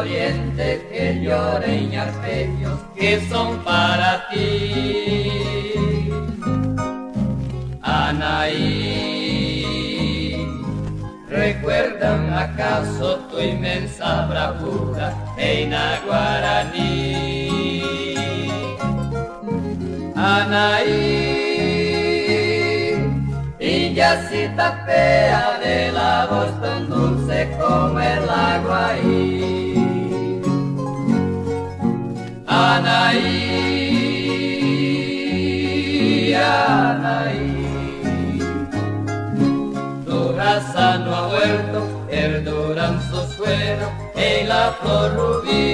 oriente que lloren arpegios que son para ti. Anaí, ¿recuerdan acaso tu inmensa bravura en Guaraní? Anaí, Indiacita fea de la voz tan dulce como el agua ahí. Anaí, Anaí, tu raza no ha muerto, perduran sus sueros en la flor rubí.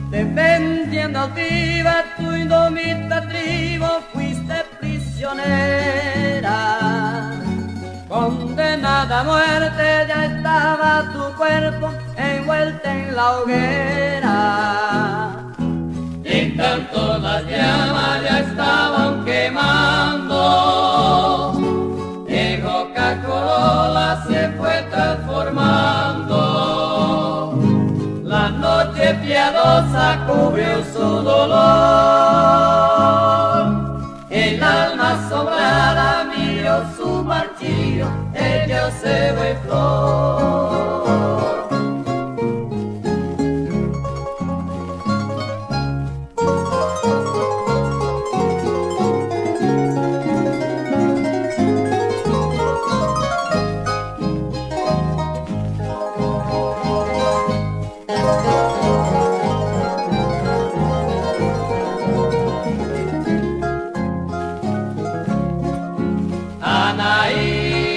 Defendiendo viva tu indomita tribu, fuiste prisionera. Condenada a muerte, ya estaba tu cuerpo envuelto en la hoguera. Y en tanto las llamas ya estaban quemando, en Coca-Cola se fue transformando. La noche piadosa cubrió su dolor, el alma asombrada miró su martirio, ella se ve flor.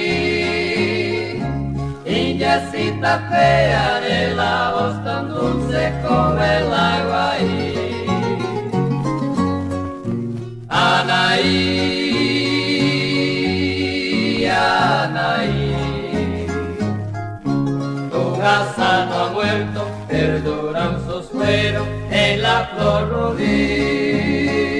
Anaí, indiacita fea de la voz tan dulce como el agua ahí. Anaí, Anaí, tu raza no ha muerto, perduran sus fueros en la flor rubí.